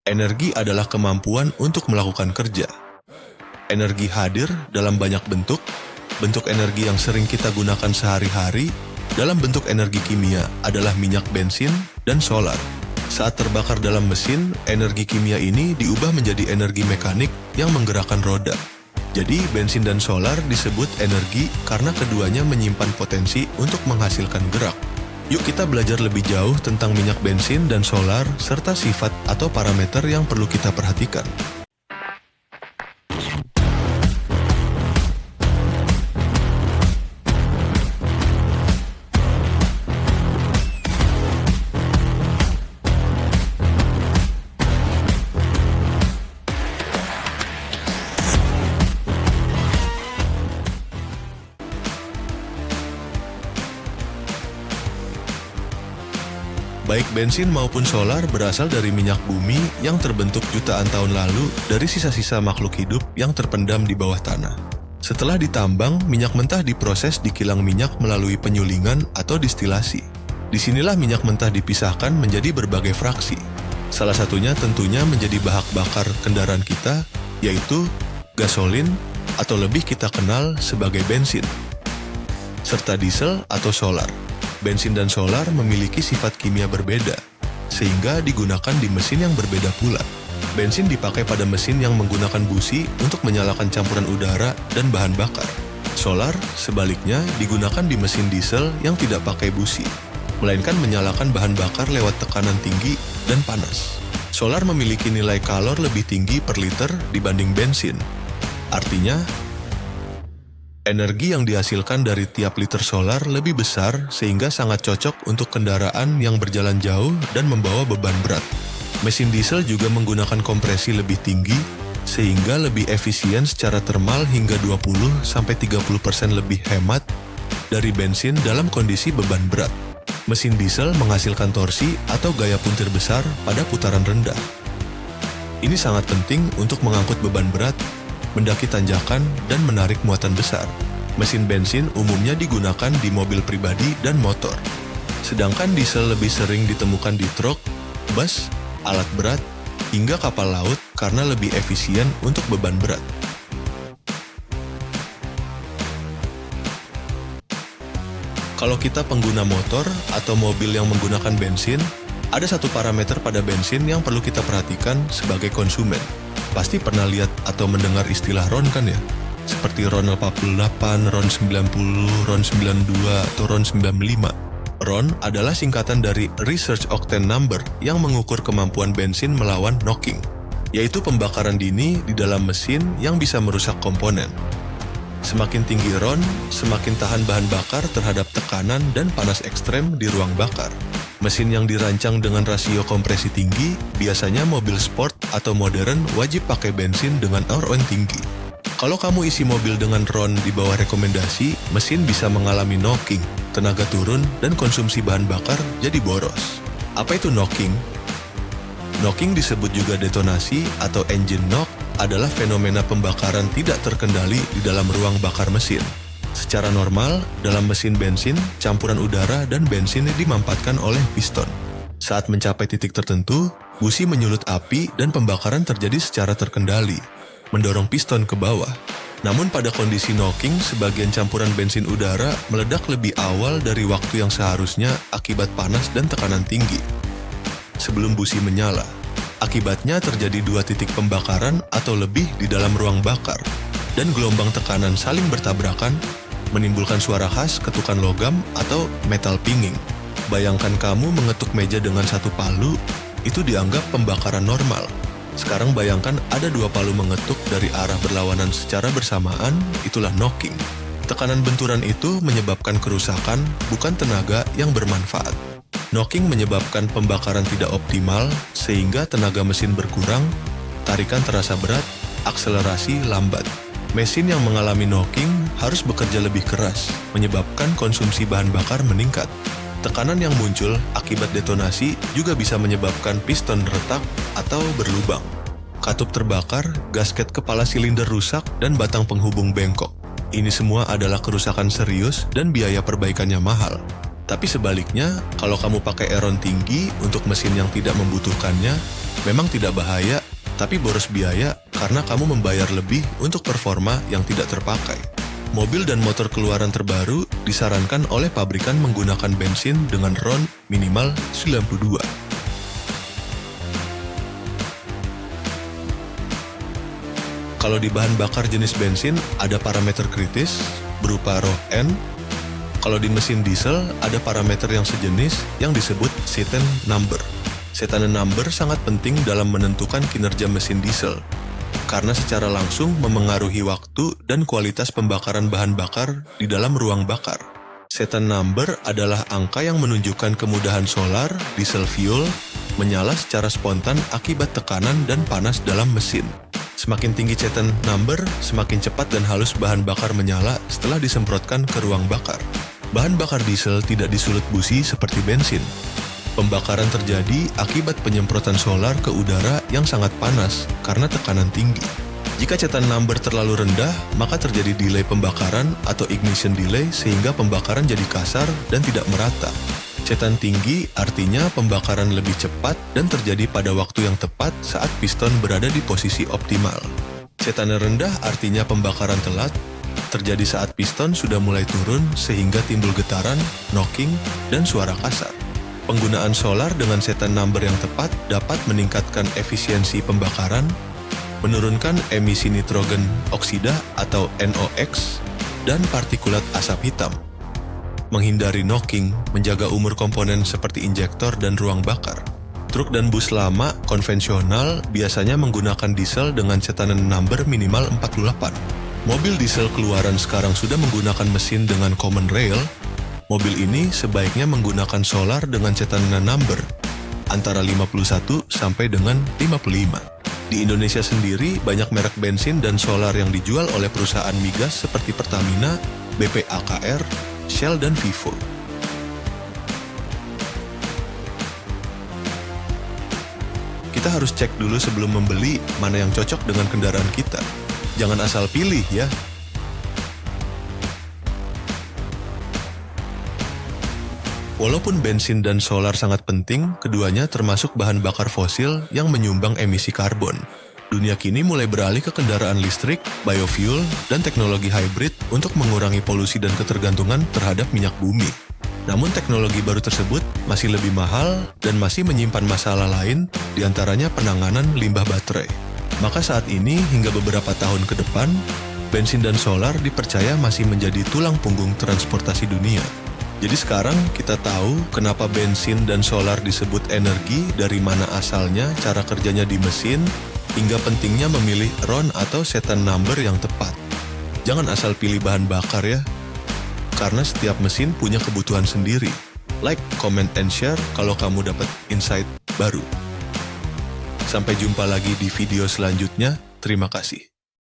Energi adalah kemampuan untuk melakukan kerja. Energi hadir dalam banyak bentuk. Bentuk energi yang sering kita gunakan sehari-hari dalam bentuk energi kimia adalah minyak bensin dan solar. Saat terbakar dalam mesin, energi kimia ini diubah menjadi energi mekanik yang menggerakkan roda. Jadi, bensin dan solar disebut energi karena keduanya menyimpan potensi untuk menghasilkan gerak. Yuk kita belajar lebih jauh tentang minyak bensin dan solar serta sifat atau parameter yang perlu kita perhatikan. Baik bensin maupun solar berasal dari minyak bumi yang terbentuk jutaan tahun lalu dari sisa-sisa makhluk hidup yang terpendam di bawah tanah. Setelah ditambang, minyak mentah diproses di kilang minyak melalui penyulingan atau distilasi. Disinilah minyak mentah dipisahkan menjadi berbagai fraksi. Salah satunya tentunya menjadi bahan bakar kendaraan kita, yaitu gasolin atau lebih kita kenal sebagai bensin, serta diesel atau solar. Bensin dan solar memiliki sifat kimia berbeda, sehingga digunakan di mesin yang berbeda pula. Bensin dipakai pada mesin yang menggunakan busi untuk menyalakan campuran udara dan bahan bakar. Solar, sebaliknya, digunakan di mesin diesel yang tidak pakai busi, melainkan menyalakan bahan bakar lewat tekanan tinggi dan panas. Solar memiliki nilai kalor lebih tinggi per liter dibanding bensin. Artinya, energi yang dihasilkan dari tiap liter solar lebih besar sehingga sangat cocok untuk kendaraan yang berjalan jauh dan membawa beban berat. Mesin diesel juga menggunakan kompresi lebih tinggi sehingga lebih efisien secara termal hingga 20-30% lebih hemat dari bensin dalam kondisi beban berat. Mesin diesel menghasilkan torsi atau gaya puntir besar pada putaran rendah. Ini sangat penting untuk mengangkut beban berat, mendaki tanjakan, dan menarik muatan besar. Mesin bensin umumnya digunakan di mobil pribadi dan motor. Sedangkan diesel lebih sering ditemukan di truk, bus, alat berat, hingga kapal laut karena lebih efisien untuk beban berat. Kalau kita pengguna motor atau mobil yang menggunakan bensin, ada satu parameter pada bensin yang perlu kita perhatikan sebagai konsumen. Pasti pernah lihat atau mendengar istilah RON kan ya? Seperti RON 48, RON 90, RON 92, atau RON 95. RON adalah singkatan dari Research Octane Number yang mengukur kemampuan bensin melawan knocking, yaitu pembakaran dini di dalam mesin yang bisa merusak komponen. Semakin tinggi RON, semakin tahan bahan bakar terhadap tekanan dan panas ekstrem di ruang bakar. Mesin yang dirancang dengan rasio kompresi tinggi, biasanya mobil sport atau modern wajib pakai bensin dengan RON tinggi. Kalau kamu isi mobil dengan RON di bawah rekomendasi, mesin bisa mengalami knocking, tenaga turun, dan konsumsi bahan bakar jadi boros. Apa itu knocking? Knocking disebut juga detonasi atau engine knock, adalah fenomena pembakaran tidak terkendali di dalam ruang bakar mesin. Secara normal, dalam mesin bensin, campuran udara dan bensin dimampatkan oleh piston. Saat mencapai titik tertentu, busi menyulut api dan pembakaran terjadi secara terkendali, mendorong piston ke bawah. Namun pada kondisi knocking, sebagian campuran bensin udara meledak lebih awal dari waktu yang seharusnya akibat panas dan tekanan tinggi, sebelum busi menyala. Akibatnya terjadi dua titik pembakaran atau lebih di dalam ruang bakar, dan gelombang tekanan saling bertabrakan, menimbulkan suara khas ketukan logam atau metal pinging. Bayangkan kamu mengetuk meja dengan satu palu, itu dianggap pembakaran normal. Sekarang bayangkan ada dua palu mengetuk dari arah berlawanan secara bersamaan, itulah knocking. Tekanan benturan itu menyebabkan kerusakan, bukan tenaga yang bermanfaat. Knocking menyebabkan pembakaran tidak optimal, sehingga tenaga mesin berkurang, tarikan terasa berat, akselerasi lambat. Mesin yang mengalami knocking harus bekerja lebih keras, menyebabkan konsumsi bahan bakar meningkat. Tekanan yang muncul akibat detonasi juga bisa menyebabkan piston retak atau berlubang, katup terbakar, gasket kepala silinder rusak, dan batang penghubung bengkok. Ini semua adalah kerusakan serius dan biaya perbaikannya mahal. Tapi sebaliknya, kalau kamu pakai Aeron tinggi untuk mesin yang tidak membutuhkannya, memang tidak bahaya, tapi boros biaya karena kamu membayar lebih untuk performa yang tidak terpakai. Mobil dan motor keluaran terbaru disarankan oleh pabrikan menggunakan bensin dengan RON minimal 92. Kalau di bahan bakar jenis bensin, ada parameter kritis berupa RON. Kalau di mesin diesel, ada parameter yang sejenis yang disebut Satan number. Satan number sangat penting dalam menentukan kinerja mesin diesel, karena secara langsung memengaruhi waktu dan kualitas pembakaran bahan bakar di dalam ruang bakar. Satan number adalah angka yang menunjukkan kemudahan solar, diesel fuel, menyala secara spontan akibat tekanan dan panas dalam mesin. Semakin tinggi Satan number, semakin cepat dan halus bahan bakar menyala setelah disemprotkan ke ruang bakar. Bahan bakar diesel tidak disulut busi seperti bensin. Pembakaran terjadi akibat penyemprotan solar ke udara yang sangat panas karena tekanan tinggi. Jika Satan number terlalu rendah, maka terjadi delay pembakaran atau ignition delay sehingga pembakaran jadi kasar dan tidak merata. Satan tinggi artinya pembakaran lebih cepat dan terjadi pada waktu yang tepat saat piston berada di posisi optimal. Satan rendah artinya pembakaran telat, terjadi saat piston sudah mulai turun sehingga timbul getaran, knocking, dan suara kasar. Penggunaan solar dengan Satan number yang tepat dapat meningkatkan efisiensi pembakaran, menurunkan emisi nitrogen oksida atau NOx, dan partikulat asap hitam. Menghindari knocking, menjaga umur komponen seperti injektor dan ruang bakar. Truk dan bus lama konvensional biasanya menggunakan diesel dengan Satan number minimal 48. Mobil diesel keluaran sekarang sudah menggunakan mesin dengan common rail. Mobil ini sebaiknya menggunakan solar dengan Satan number antara 51 sampai dengan 55. Di Indonesia sendiri, banyak merek bensin dan solar yang dijual oleh perusahaan migas seperti Pertamina, BPAKR, Shell, dan Vivo. Kita harus cek dulu sebelum membeli mana yang cocok dengan kendaraan kita. Jangan asal pilih ya. Walaupun bensin dan solar sangat penting, keduanya termasuk bahan bakar fosil yang menyumbang emisi karbon. Dunia kini mulai beralih ke kendaraan listrik, biofuel, dan teknologi hybrid untuk mengurangi polusi dan ketergantungan terhadap minyak bumi. Namun teknologi baru tersebut masih lebih mahal dan masih menyimpan masalah lain, diantaranya penanganan limbah baterai. Maka saat ini hingga beberapa tahun ke depan, bensin dan solar dipercaya masih menjadi tulang punggung transportasi dunia. Jadi sekarang kita tahu kenapa bensin dan solar disebut energi, dari mana asalnya, cara kerjanya di mesin, hingga pentingnya memilih RON atau Satan number yang tepat. Jangan asal pilih bahan bakar ya, karena setiap mesin punya kebutuhan sendiri. Like, comment, and share kalau kamu dapat insight baru. Sampai jumpa lagi di video selanjutnya. Terima kasih.